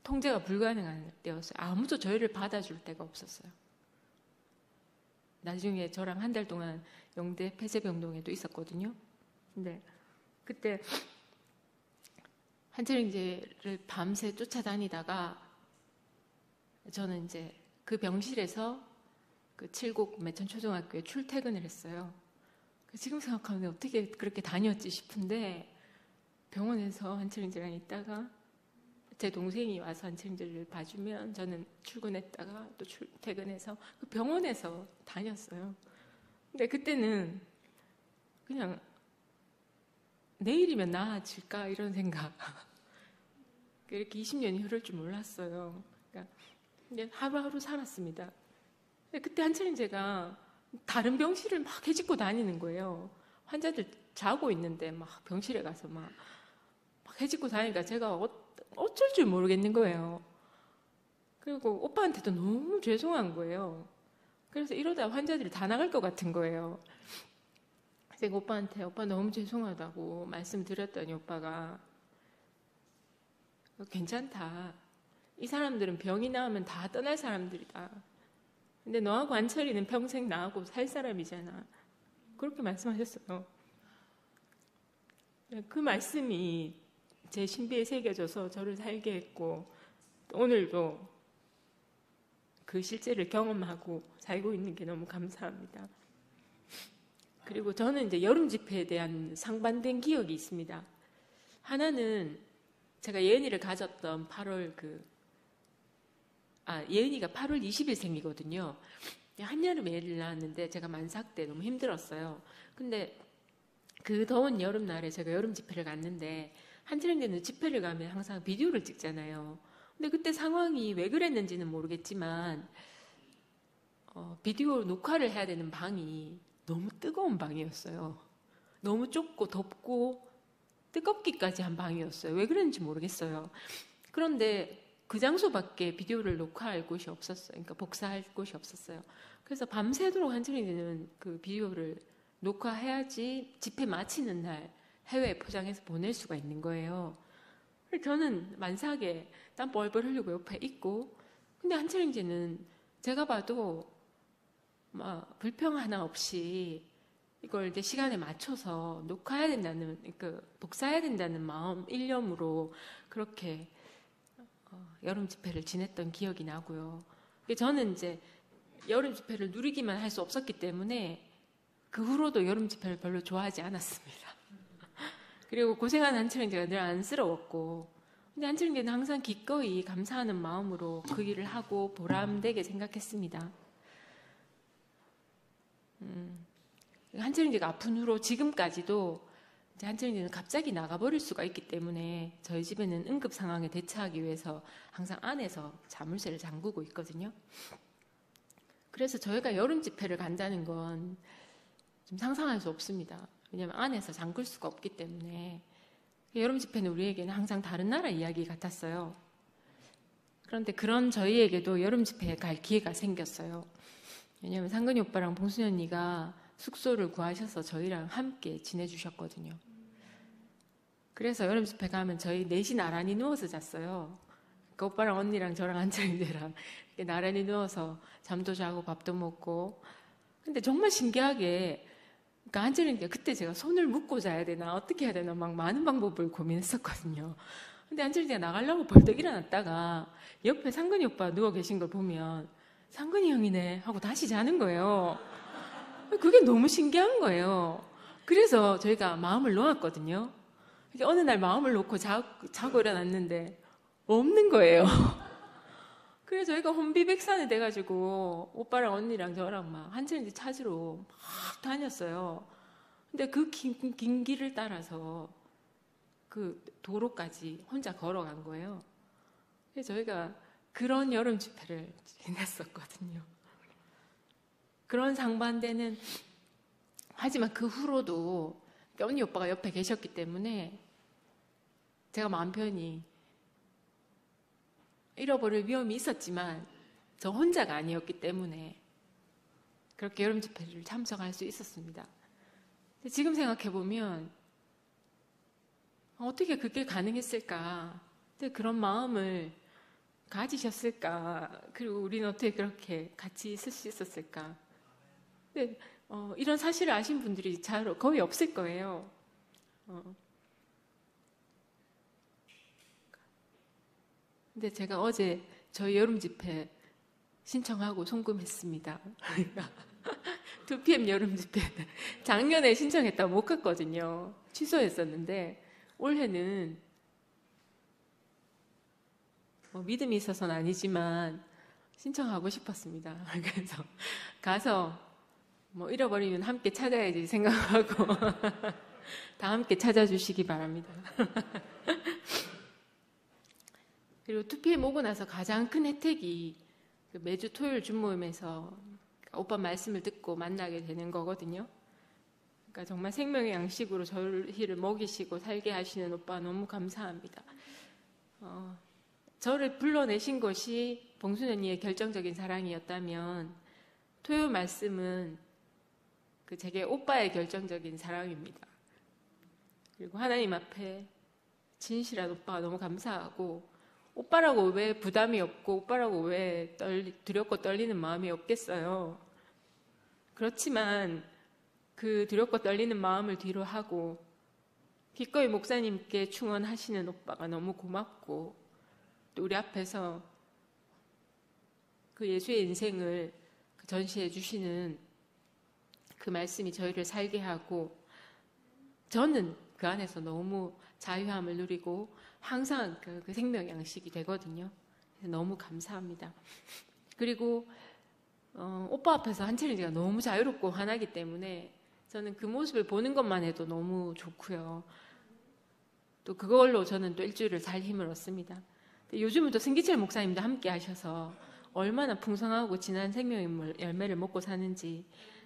통제가 불가능한 때였어요. 아무도 저희를 받아줄 데가 없었어요. 나중에 저랑 한 달 동안 영대 폐쇄병동에도 있었거든요. 근데 그때 한철영제를 밤새 쫓아다니다가 저는 이제 그 병실에서 그 칠곡 매천초등학교에 출퇴근을 했어요. 지금 생각하면 어떻게 그렇게 다녔지 싶은데 병원에서 한철인제랑 있다가 제 동생이 와서 한철인제를 봐주면 저는 출근했다가 또 출퇴근해서 그 병원에서 다녔어요. 근데 그때는 그냥 내일이면 나아질까 이런 생각. 이렇게 20년이 흐를 줄 몰랐어요. 그러니까 근데 하루하루 살았습니다. 그때 한철인제가 다른 병실을 막 헤집고 다니는 거예요. 환자들 자고 있는데 막 병실에 가서 막 헤집고 다니니까 제가 어쩔 줄 모르겠는 거예요. 그리고 오빠한테도 너무 죄송한 거예요. 그래서 이러다 환자들이 다 나갈 것 같은 거예요. 제가 오빠한테 오빠 너무 죄송하다고 말씀드렸더니 오빠가 괜찮다. 이 사람들은 병이 나으면 다 떠날 사람들이다. 근데 너하고 안철이는 평생 나하고 살 사람이잖아. 그렇게 말씀하셨어요. 그 말씀이 제 신비에 새겨져서 저를 살게 했고 오늘도 그 실제를 경험하고 살고 있는 게 너무 감사합니다. 그리고 저는 이제 여름 집회에 대한 상반된 기억이 있습니다. 하나는 제가 예은이를 가졌던 예은이가 8월 20일 생이거든요. 한여름 애를 낳았는데 제가 만삭 때 너무 힘들었어요. 근데 그 더운 여름날에 제가 여름 집회를 갔는데 한철인대는 집회를 가면 항상 비디오를 찍잖아요. 근데 그때 상황이 왜 그랬는지는 모르겠지만 비디오 녹화를 해야 되는 방이 너무 뜨거운 방이었어요. 너무 좁고 덥고 뜨겁기까지 한 방이었어요. 왜 그랬는지 모르겠어요. 그런데 그 장소밖에 비디오를 녹화할 곳이 없었어요. 그러니까 복사할 곳이 없었어요. 그래서 밤새도록 한철이는 그 비디오를 녹화해야지 집회 마치는 날 해외에 포장해서 보낼 수가 있는 거예요. 저는 만삭에 땀 뻘뻘 흘리고 옆에 있고, 근데 한철이는 제가 봐도 막 불평 하나 없이 이걸 이제 시간에 맞춰서 녹화해야 된다는, 복사해야 된다는 마음, 일념으로 그렇게 여름 집회를 지냈던 기억이 나고요. 저는 이제 여름 집회를 누리기만 할 수 없었기 때문에 그 후로도 여름 집회를 별로 좋아하지 않았습니다. 그리고 고생하는 한철인제가 늘 안쓰러웠고, 근데 한철인제는 항상 기꺼이 감사하는 마음으로 그 일을 하고 보람되게 생각했습니다. 한철인제가 아픈 후로 지금까지도 한철인제는 갑자기 나가버릴 수가 있기 때문에 저희 집에는 응급 상황에 대처하기 위해서 항상 안에서 자물쇠를 잠그고 있거든요. 그래서 저희가 여름 집회를 간다는 건 좀 상상할 수 없습니다. 왜냐하면 안에서 잠글 수가 없기 때문에. 여름 집회는 우리에게는 항상 다른 나라 이야기 같았어요. 그런데 그런 저희에게도 여름 집회에 갈 기회가 생겼어요. 왜냐하면 상근이 오빠랑 봉순이 언니가 숙소를 구하셔서 저희랑 함께 지내주셨거든요. 그래서 여름 집회 가면 저희 넷이 나란히 누워서 잤어요. 그러니까 오빠랑 언니랑 저랑 한철이랑 나란히 누워서 잠도 자고 밥도 먹고. 근데 정말 신기하게, 그러니까 한철이가 그때 제가 손을 묶고 자야 되나 어떻게 해야 되나 막 많은 방법을 고민했었거든요. 근데 한철이가 나가려고 벌떡 일어났다가 옆에 상근이 오빠 누워 계신 걸 보면 상근이 형이네 하고 다시 자는 거예요. 그게 너무 신기한 거예요. 그래서 저희가 마음을 놓았거든요. 어느 날 마음을 놓고 자고 일어났는데 없는 거예요. 그래서 저희가 혼비백산이 돼가지고 오빠랑 언니랑 저랑 막 한철인제 찾으러 막 다녔어요. 근데 그 긴 길을 따라서 그 도로까지 혼자 걸어간 거예요. 그래서 저희가 그런 여름 집회를 지냈었거든요. 그런 상반되는, 하지만 그 후로도 언니 오빠가 옆에 계셨기 때문에 제가 마음 편히 잃어버릴 위험이 있었지만 저 혼자가 아니었기 때문에 그렇게 여름 집회를 참석할 수 있었습니다. 근데 지금 생각해보면 어떻게 그게 가능했을까? 그런 마음을 가지셨을까? 그리고 우리는 어떻게 그렇게 같이 있을 수 있었을까? 근데 이런 사실을 아신 분들이 거의 없을 거예요. 근데 제가 어제 저희 여름 집회 신청하고 송금했습니다. 2PM 여름 집회 작년에 신청했다고 못 갔거든요. 취소했었는데 올해는 믿음이 있어서는 아니지만 신청하고 싶었습니다. 그래서 가서 잃어버리면 함께 찾아야지 생각하고 다 함께 찾아주시기 바랍니다. 그리고 2PM 오고 나서 가장 큰 혜택이 매주 토요일 준모임에서 오빠 말씀을 듣고 만나게 되는 거거든요. 그러니까 정말 생명의 양식으로 저희를 먹이시고 살게 하시는 오빠 너무 감사합니다. 저를 불러내신 것이 봉순 언니의 결정적인 사랑이었다면 토요일 말씀은 제게 오빠의 결정적인 사랑입니다. 그리고 하나님 앞에 진실한 오빠가 너무 감사하고, 오빠라고 왜 부담이 없고 오빠라고 왜 두렵고 떨리는 마음이 없겠어요. 그렇지만 그 두렵고 떨리는 마음을 뒤로 하고 기꺼이 목사님께 충원하시는 오빠가 너무 고맙고, 또 우리 앞에서 그 예수의 인생을 전시해 주시는 그 말씀이 저희를 살게 하고, 저는 그 안에서 너무 자유함을 누리고 항상 그 생명 양식이 되거든요. 그래서 너무 감사합니다. 그리고 오빠 앞에서 한철이가 너무 자유롭고 환하기 때문에 저는 그 모습을 보는 것만 해도 너무 좋고요. 또 그걸로 저는 또 일주일을 살 힘을 얻습니다. 요즘은 또 승기철 목사님도 함께 하셔서 얼마나 풍성하고 진한 생명의 열매를 먹고 사는지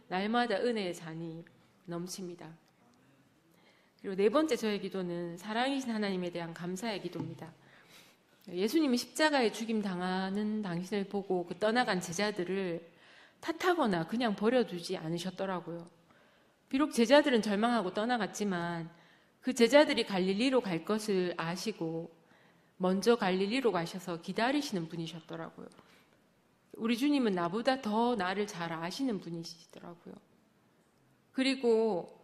날마다 은혜의 잔이 넘칩니다. 그리고 네 번째 저의 기도는 사랑이신 하나님에 대한 감사의 기도입니다. 예수님이 십자가에 죽임 당하는 당신을 보고 그 떠나간 제자들을 탓하거나 그냥 버려두지 않으셨더라고요. 비록 제자들은 절망하고 떠나갔지만 그 제자들이 갈릴리로 갈 것을 아시고 먼저 갈릴리로 가셔서 기다리시는 분이셨더라고요. 우리 주님은 나보다 더 나를 잘 아시는 분이시더라고요. 그리고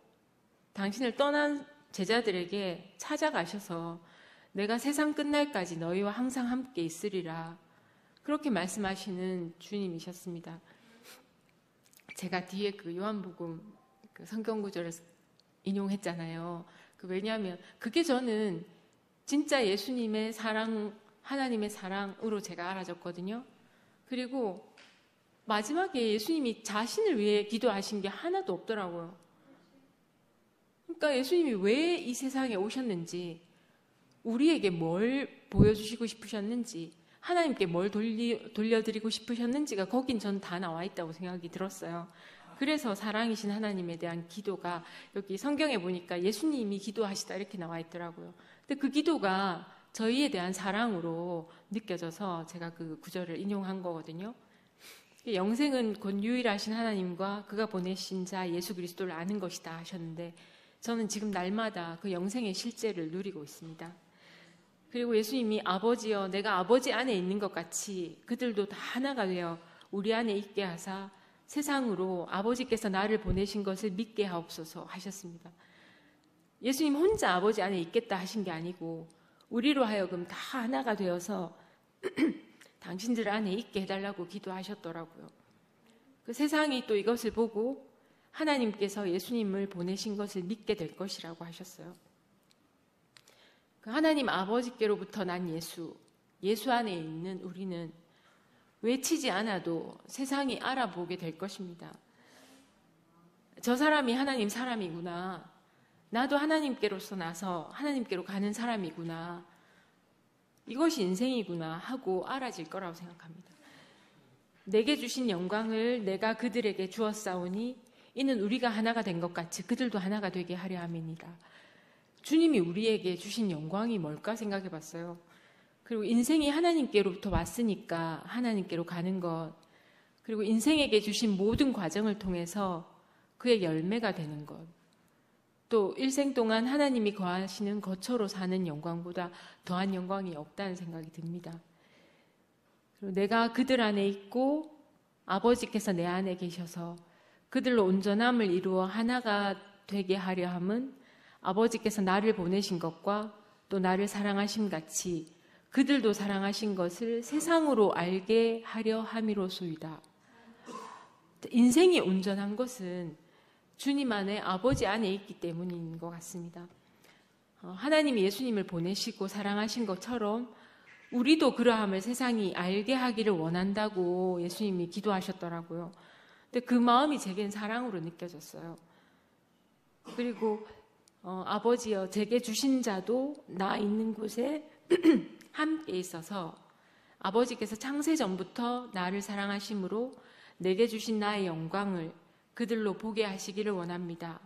당신을 떠난 제자들에게 찾아가셔서 내가 세상 끝날까지 너희와 항상 함께 있으리라 그렇게 말씀하시는 주님이셨습니다. 제가 뒤에 그 요한복음 그 성경 구절을 인용했잖아요. 왜냐하면 그게 저는 진짜 예수님의 사랑, 하나님의 사랑으로 제가 알아졌거든요. 그리고 마지막에 예수님이 자신을 위해 기도하신 게 하나도 없더라고요. 그러니까 예수님이 왜 이 세상에 오셨는지, 우리에게 뭘 보여주시고 싶으셨는지, 하나님께 뭘 돌려드리고 싶으셨는지가 거긴 전 다 나와 있다고 생각이 들었어요. 그래서 사랑이신 하나님에 대한 기도가 여기 성경에 보니까 예수님이 기도하시다 이렇게 나와 있더라고요. 근데 그 기도가 저희에 대한 사랑으로 느껴져서 제가 그 구절을 인용한 거거든요. 영생은 곧 유일하신 하나님과 그가 보내신 자 예수 그리스도를 아는 것이다 하셨는데 저는 지금 날마다 그 영생의 실제를 누리고 있습니다. 그리고 예수님이 아버지여 내가 아버지 안에 있는 것 같이 그들도 다 하나가 되어 우리 안에 있게 하사 세상으로 아버지께서 나를 보내신 것을 믿게 하옵소서 하셨습니다. 예수님 혼자 아버지 안에 있겠다 하신 게 아니고 우리로 하여금 다 하나가 되어서 당신들 안에 있게 해달라고 기도하셨더라고요. 그 세상이 또 이것을 보고 하나님께서 예수님을 보내신 것을 믿게 될 것이라고 하셨어요. 그 하나님 아버지께로부터 난 예수 안에 있는 우리는 외치지 않아도 세상이 알아보게 될 것입니다. 저 사람이 하나님 사람이구나. 나도 하나님께로서 나서 하나님께로 가는 사람이구나. 이것이 인생이구나 하고 알아질 거라고 생각합니다. 내게 주신 영광을 내가 그들에게 주었사오니 이는 우리가 하나가 된 것 같이 그들도 하나가 되게 하려 함이니라. 주님이 우리에게 주신 영광이 뭘까 생각해 봤어요. 그리고 인생이 하나님께로부터 왔으니까 하나님께로 가는 것, 그리고 인생에게 주신 모든 과정을 통해서 그의 열매가 되는 것, 또 일생 동안 하나님이 거하시는 거처로 사는 영광보다 더한 영광이 없다는 생각이 듭니다. 그리고 내가 그들 안에 있고 아버지께서 내 안에 계셔서 그들로 온전함을 이루어 하나가 되게 하려 함은 아버지께서 나를 보내신 것과 또 나를 사랑하심 같이 그들도 사랑하신 것을 세상으로 알게 하려 함이로소이다. 인생이 온전한 것은 주님 안에 아버지 안에 있기 때문인 것 같습니다. 하나님이 예수님을 보내시고 사랑하신 것처럼 우리도 그러함을 세상이 알게 하기를 원한다고 예수님이 기도하셨더라고요. 근데 그 마음이 제겐 사랑으로 느껴졌어요. 그리고 아버지여 제게 주신 자도 나 있는 곳에 함께 있어서 아버지께서 창세 전부터 나를 사랑하심으로 내게 주신 나의 영광을 그들로 보게 하시기를 원합니다.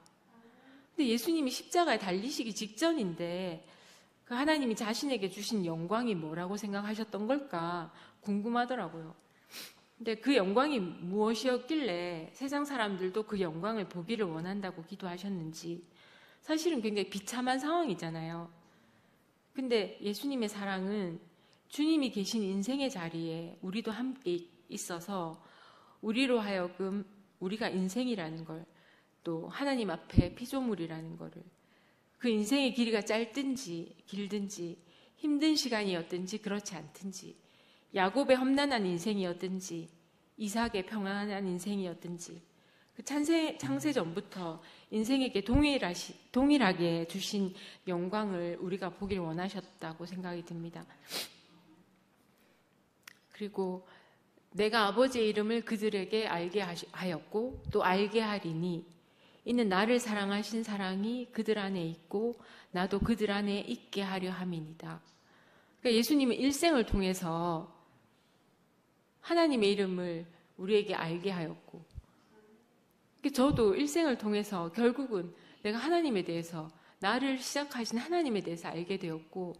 근데 예수님이 십자가에 달리시기 직전인데 그 하나님이 자신에게 주신 영광이 뭐라고 생각하셨던 걸까 궁금하더라고요. 근데 그 영광이 무엇이었길래 세상 사람들도 그 영광을 보기를 원한다고 기도하셨는지 사실은 굉장히 비참한 상황이잖아요. 근데 예수님의 사랑은 주님이 계신 인생의 자리에 우리도 함께 있어서 우리로 하여금 우리가 인생이라는 걸, 또 하나님 앞에 피조물이라는 거를, 그 인생의 길이가 짧든지 길든지 힘든 시간이었든지 그렇지 않든지 야곱의 험난한 인생이었든지 이삭의 평안한 인생이었든지 그 창세 전부터 인생에게 동일하게 주신 영광을 우리가 보기를 원하셨다고 생각이 듭니다. 그리고 내가 아버지의 이름을 그들에게 알게 하였고 또 알게 하리니 이는 나를 사랑하신 사랑이 그들 안에 있고 나도 그들 안에 있게 하려 함이니이다. 그러니까 예수님은 일생을 통해서 하나님의 이름을 우리에게 알게 하였고, 저도 일생을 통해서 결국은 내가 하나님에 대해서, 나를 시작하신 하나님에 대해서 알게 되었고,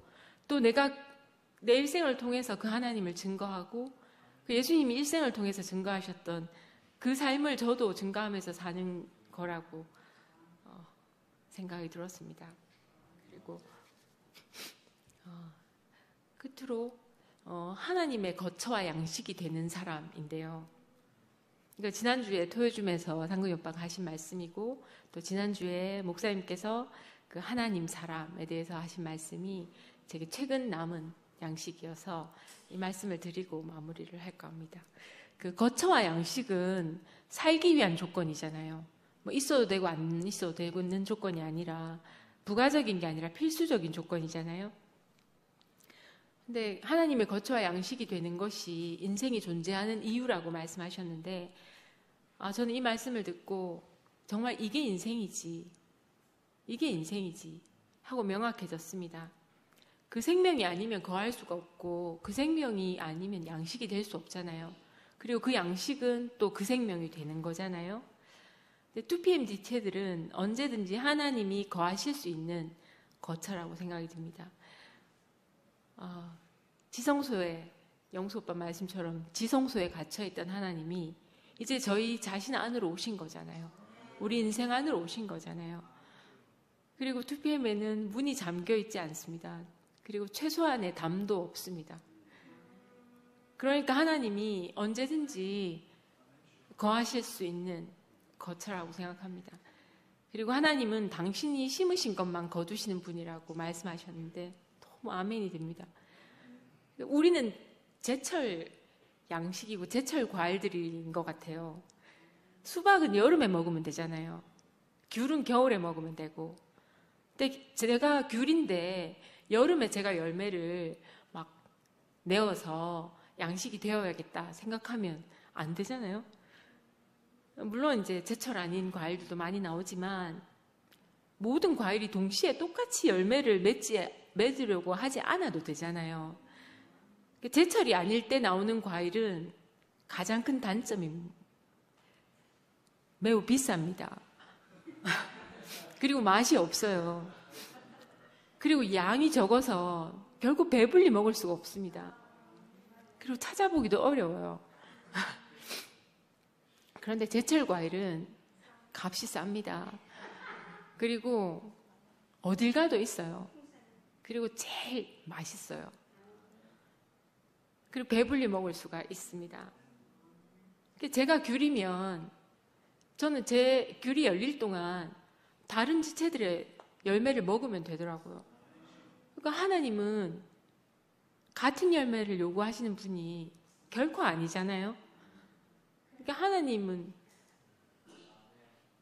또 내가 내 일생을 통해서 그 하나님을 증거하고, 그 예수님이 일생을 통해서 증거하셨던 그 삶을 저도 증거하면서 사는 거라고 생각이 들었습니다. 그리고 끝으로 하나님의 거처와 양식이 되는 사람인데요. 그러니까 지난주에 토요줌에서 상근이 오빠가 하신 말씀이고, 또 지난주에 목사님께서 그 하나님 사람에 대해서 하신 말씀이 제게 최근 남은 양식이어서 이 말씀을 드리고 마무리를 할까 합니다. 그 거처와 양식은 살기 위한 조건이잖아요. 뭐 있어도 되고 안 있어도 되는 조건이 아니라, 부가적인 게 아니라 필수적인 조건이잖아요. 근데 하나님의 거처와 양식이 되는 것이 인생이 존재하는 이유라고 말씀하셨는데, 저는 이 말씀을 듣고 정말 이게 인생이지 하고 명확해졌습니다. 그 생명이 아니면 거할 수가 없고, 그 생명이 아니면 양식이 될 수 없잖아요. 그리고 그 양식은 또 그 생명이 되는 거잖아요. 2PM 지체들은 언제든지 하나님이 거하실 수 있는 거처라고 생각이 듭니다. 지성소에, 영수 오빠 말씀처럼 지성소에 갇혀있던 하나님이 이제 저희 자신 안으로 오신 거잖아요. 우리 인생 안으로 오신 거잖아요. 그리고 2PM에는 문이 잠겨 있지 않습니다. 그리고 최소한의 담도 없습니다. 그러니까 하나님이 언제든지 거하실 수 있는 거처라고 생각합니다. 그리고 하나님은 당신이 심으신 것만 거두시는 분이라고 말씀하셨는데 너무 아멘이 됩니다. 우리는 제철 양식이고 제철 과일들인 것 같아요. 수박은 여름에 먹으면 되잖아요. 귤은 겨울에 먹으면 되고. 근데 제가 귤인데 여름에 제가 열매를 막 내어서 양식이 되어야겠다 생각하면 안 되잖아요. 물론 이제 제철 아닌 과일들도 많이 나오지만 모든 과일이 동시에 똑같이 열매를 맺으려고 하지 않아도 되잖아요. 제철이 아닐 때 나오는 과일은 가장 큰 단점이 매우 비쌉니다. 그리고 맛이 없어요. 그리고 양이 적어서 결국 배불리 먹을 수가 없습니다. 그리고 찾아보기도 어려워요. 그런데 제철 과일은 값이 쌉니다. 그리고 어딜 가도 있어요. 그리고 제일 맛있어요. 그리고 배불리 먹을 수가 있습니다. 제가 귤이면 저는 제 귤이 열릴 동안 다른 지체들의 열매를 먹으면 되더라고요. 그러니까 하나님은 같은 열매를 요구하시는 분이 결코 아니잖아요. 그러니까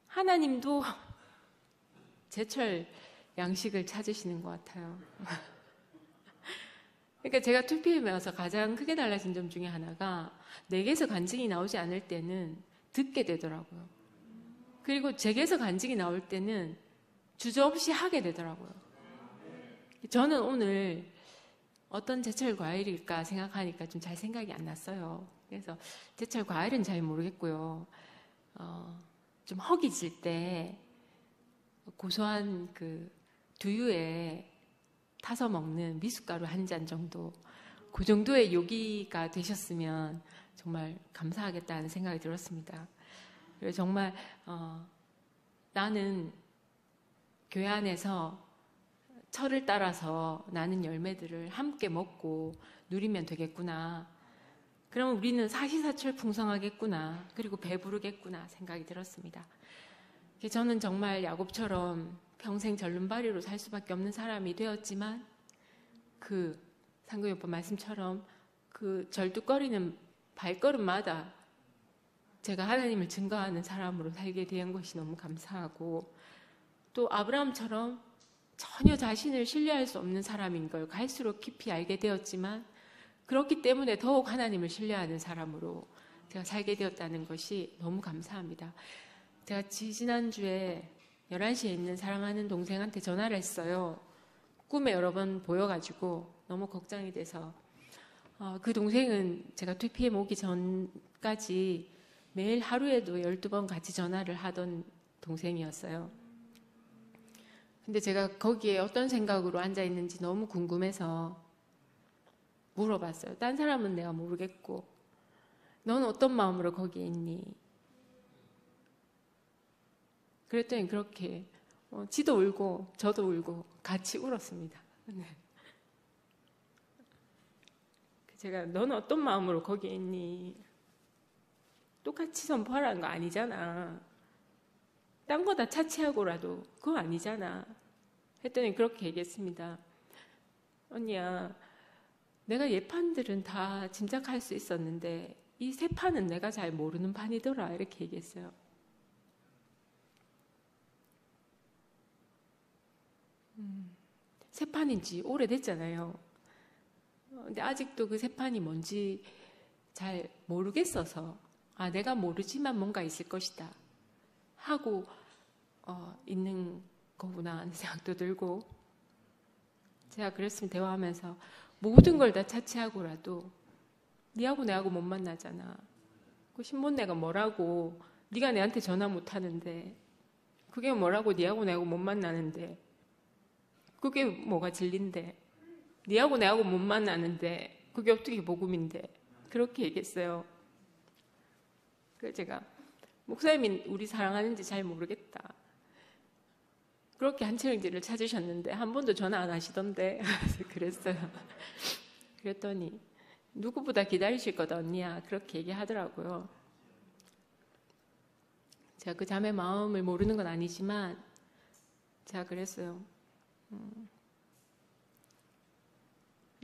하나님도 제철 양식을 찾으시는 것 같아요. 그러니까 제가 2PM에 와서 가장 크게 달라진 점 중에 하나가 내게서 간증이 나오지 않을 때는 듣게 되더라고요. 그리고 제게서 간증이 나올 때는 주저없이 하게 되더라고요. 저는 오늘 어떤 제철 과일일까 생각하니까 좀 잘 생각이 안 났어요. 그래서 제철 과일은 잘 모르겠고요. 좀 허기질 때 고소한 그 두유에 타서 먹는 미숫가루 한 잔 정도, 그 정도의 요기가 되셨으면 정말 감사하겠다는 생각이 들었습니다. 그래서 정말 나는 교회 안에서 철을 따라서 나는 열매들을 함께 먹고 누리면 되겠구나. 그러면 우리는 사시사철 풍성하겠구나. 그리고 배부르겠구나 생각이 들었습니다. 저는 정말 야곱처럼 평생 절름발이로 살 수밖에 없는 사람이 되었지만 그 상근이 오빠 말씀처럼 그 절뚝거리는 발걸음마다 제가 하나님을 증거하는 사람으로 살게 된 것이 너무 감사하고, 또 아브라함처럼 전혀 자신을 신뢰할 수 없는 사람인 걸 갈수록 깊이 알게 되었지만 그렇기 때문에 더욱 하나님을 신뢰하는 사람으로 제가 살게 되었다는 것이 너무 감사합니다. 제가 지난주에 11시에 있는 사랑하는 동생한테 전화를 했어요. 꿈에 여러 번 보여가지고 너무 걱정이 돼서. 그 동생은 제가 2PM 오기 전까지 매일 하루에도 12번 같이 전화를 하던 동생이었어요. 근데 제가 거기에 어떤 생각으로 앉아있는지 너무 궁금해서 물어봤어요. 딴 사람은 내가 모르겠고 너는 어떤 마음으로 거기에 있니? 그랬더니 그렇게 지도 울고 저도 울고 같이 울었습니다. 네. 제가 너는 어떤 마음으로 거기에 있니? 똑같이 선포하라는 거 아니잖아. 딴 거 다 차치하고라도 그거 아니잖아. 했더니 그렇게 얘기했습니다. 언니야, 내가 예판들은 다 짐작할 수 있었는데 이 세 판은 내가 잘 모르는 판이더라. 이렇게 얘기했어요. 세 판인지 오래됐잖아요. 근데 아직도 그 세 판이 뭔지 잘 모르겠어서 내가 모르지만 뭔가 있을 것이다 하고 있는 거구나 하는 생각도 들고, 제가 그랬으면 대화하면서 모든 걸 다 차치하고라도 니하고 내하고 못 만나잖아. 그 신혼내가 뭐라고 네가 내한테 전화 못 하는데 그게 뭐라고 니하고 내하고 못 만나는데 그게 뭐가 진리인데 니하고 내하고 못 만나는데 그게 어떻게 복음인데 그렇게 얘기했어요. 그래서 제가 목사님이 우리 사랑하는지 잘 모르겠다. 그렇게 한철영지를 찾으셨는데 한 번도 전화 안 하시던데 그랬어요. 그랬더니 누구보다 기다리실 거다 언니야 그렇게 얘기하더라고요. 제가 그 자매 마음을 모르는 건 아니지만 제가 그랬어요.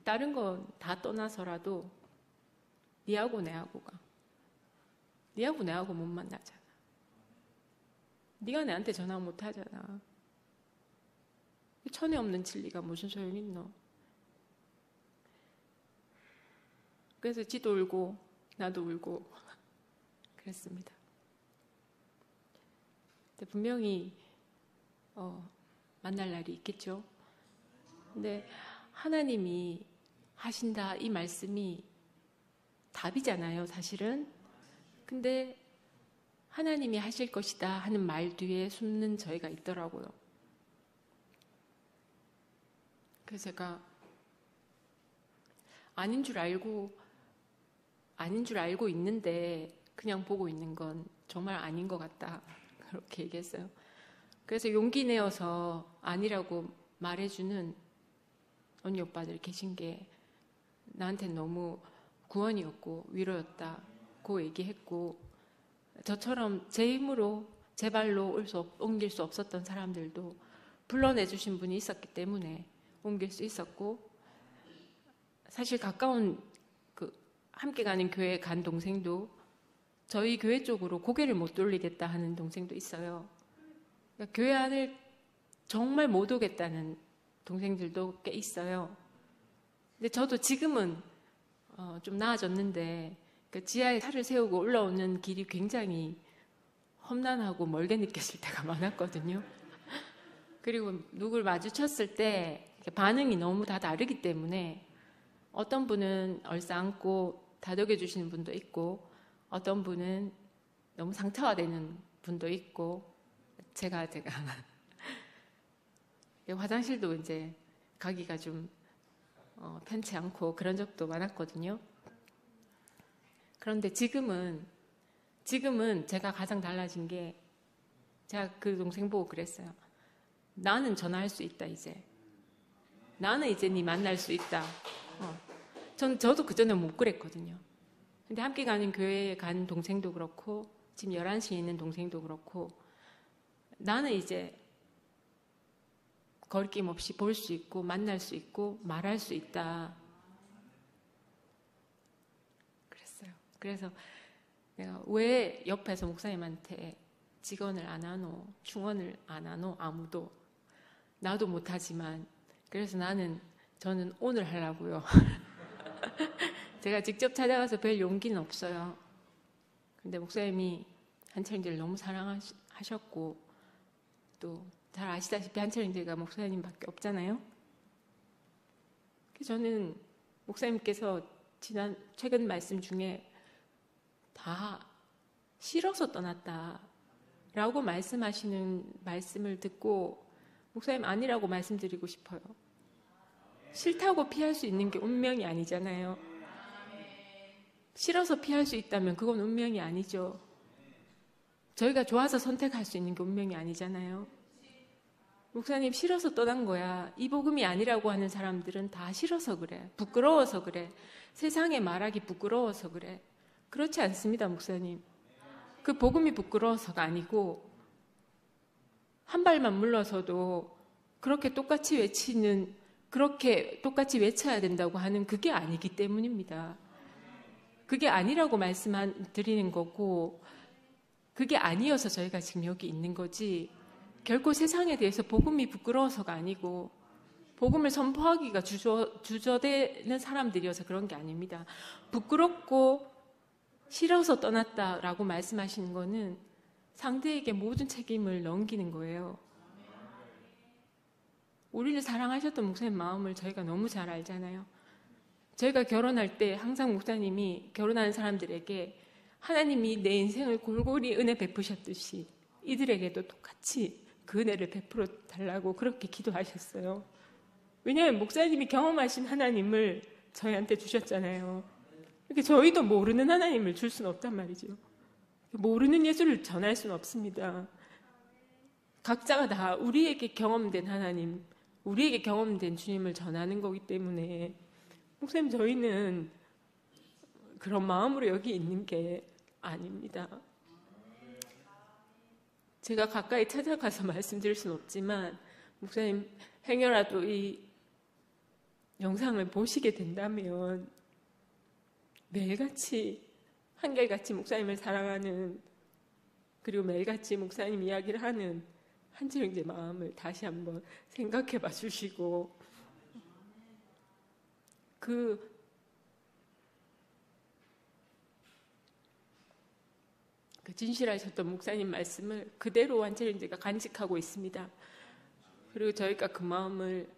다른 건 다 떠나서라도 니하고 내하고가 니하고 내하고 못 만나잖아. 네가 내한테 전화 못 하잖아. 천에 없는 진리가 무슨 소용이 있노? 그래서 지도 울고 나도 울고 그랬습니다. 근데 분명히 만날 날이 있겠죠. 근데 하나님이 하신다 이 말씀이 답이잖아요, 사실은. 근데 하나님이 하실 것이다 하는 말 뒤에 숨는 저희가 있더라고요. 그래서 제가 아닌 줄 알고 있는데 그냥 보고 있는 건 정말 아닌 것 같다. 그렇게 얘기했어요. 그래서 용기 내어서 아니라고 말해주는 언니 오빠들 계신 게 나한테는 너무 구원이었고 위로였다고 얘기했고, 저처럼 제 힘으로 제 발로 옮길 수 없었던 사람들도 불러내주신 분이 있었기 때문에 옮길 수 있었고, 사실 가까운 함께 가는 교회에 간 동생도 저희 교회 쪽으로 고개를 못 돌리겠다 하는 동생도 있어요. 그러니까 교회 안을 정말 못 오겠다는 동생들도 꽤 있어요. 근데 저도 지금은 좀 나아졌는데 그 지하에 차를 세우고 올라오는 길이 굉장히 험난하고 멀게 느껴질 때가 많았거든요. 그리고 누굴 마주쳤을 때 반응이 너무 다 다르기 때문에 어떤 분은 얼싸안고 다독여 주시는 분도 있고 어떤 분은 너무 상처화되는 분도 있고, 제가 화장실도 이제 가기가 좀 편치 않고 그런 적도 많았거든요. 그런데 지금은 제가 가장 달라진 게, 제가 그 동생 보고 그랬어요. 나는 전화할 수 있다 이제. 나는 이제 네 만날 수 있다. 저도 그전에 못 그랬거든요. 근데 함께 가는 교회에 간 동생도 그렇고 지금 11시에 있는 동생도 그렇고 나는 이제 거리낌 없이 볼 수 있고 만날 수 있고 말할 수 있다. 그랬어요. 그래서 내가 왜 옆에서 목사님한테 직언을 안 하노, 충언을 안 하노, 아무도 나도 못하지만, 그래서 저는 오늘 하려고요. 제가 직접 찾아가서 뵐 용기는 없어요. 근데 목사님이 한철님들 너무 사랑하셨고 또 잘 아시다시피 한철님들가 목사님밖에 없잖아요. 저는 목사님께서 최근 말씀 중에 다 싫어서 떠났다라고 말씀하시는 말씀을 듣고 목사님 아니라고 말씀드리고 싶어요. 싫다고 피할 수 있는 게 운명이 아니잖아요. 싫어서 피할 수 있다면 그건 운명이 아니죠. 저희가 좋아서 선택할 수 있는 게 운명이 아니잖아요. 목사님 싫어서 떠난 거야. 이 복음이 아니라고 하는 사람들은 다 싫어서 그래. 부끄러워서 그래. 세상에 말하기 부끄러워서 그래. 그렇지 않습니다, 목사님. 그 복음이 부끄러워서가 아니고 한 발만 물러서도 그렇게 똑같이 외쳐야 된다고 하는 그게 아니기 때문입니다. 그게 아니라고 말씀드리는 거고 그게 아니어서 저희가 지금 여기 있는 거지 결코 세상에 대해서 복음이 부끄러워서가 아니고 복음을 선포하기가 주저되는 사람들이어서 그런 게 아닙니다. 부끄럽고 싫어서 떠났다라고 말씀하시는 거는 상대에게 모든 책임을 넘기는 거예요. 우리를 사랑하셨던 목사님 마음을 저희가 너무 잘 알잖아요. 저희가 결혼할 때 항상 목사님이 결혼하는 사람들에게 하나님이 내 인생을 골고루 은혜 베푸셨듯이 이들에게도 똑같이 그 은혜를 베풀어 달라고 그렇게 기도하셨어요. 왜냐하면 목사님이 경험하신 하나님을 저희한테 주셨잖아요. 이렇게 저희도 모르는 하나님을 줄 수는 없단 말이죠. 모르는 예수를 전할 수는 없습니다. 각자가 다 우리에게 경험된 하나님, 우리에게 경험된 주님을 전하는 거기 때문에 목사님 저희는 그런 마음으로 여기 있는 게 아닙니다. 제가 가까이 찾아가서 말씀드릴 수는 없지만 목사님 행여라도 이 영상을 보시게 된다면 매일같이 한결같이 목사님을 사랑하는 그리고 매일같이 목사님 이야기를 하는 한철영제 마음을 다시 한번 생각해 봐 주시고 그 진실하셨던 목사님 말씀을 그대로 한철영제가 간직하고 있습니다. 그리고 저희가 그 마음을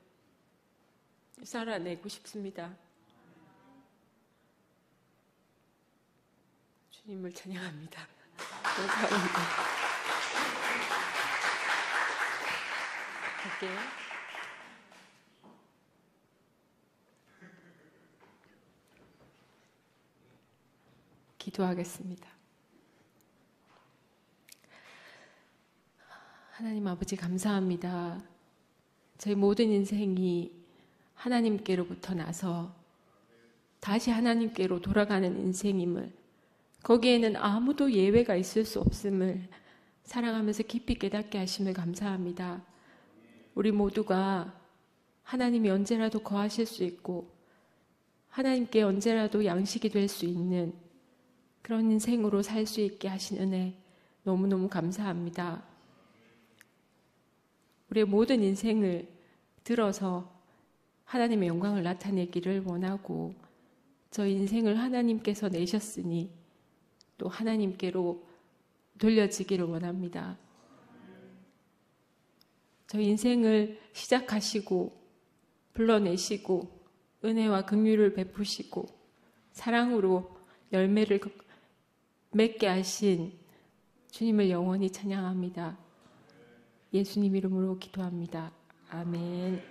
살아내고 싶습니다. 주님을 찬양합니다. 감사합니다. 갈게요. 기도하겠습니다. 하나님 아버지 감사합니다. 저희 모든 인생이 하나님께로부터 나서 다시 하나님께로 돌아가는 인생임을 거기에는 아무도 예외가 있을 수 없음을 사랑하면서 깊이 깨닫게 하심을 감사합니다. 우리 모두가 하나님이 언제라도 거하실 수 있고 하나님께 언제라도 양식이 될 수 있는 그런 인생으로 살 수 있게 하신 은혜 너무너무 감사합니다. 우리의 모든 인생을 들어서 하나님의 영광을 나타내기를 원하고 저희 인생을 하나님께서 내셨으니 또 하나님께로 돌려지기를 원합니다. 저희 인생을 시작하시고 불러내시고 은혜와 긍휼을 베푸시고 사랑으로 열매를 맺게 하신 주님을 영원히 찬양합니다. 예수님 이름으로 기도합니다. 아멘.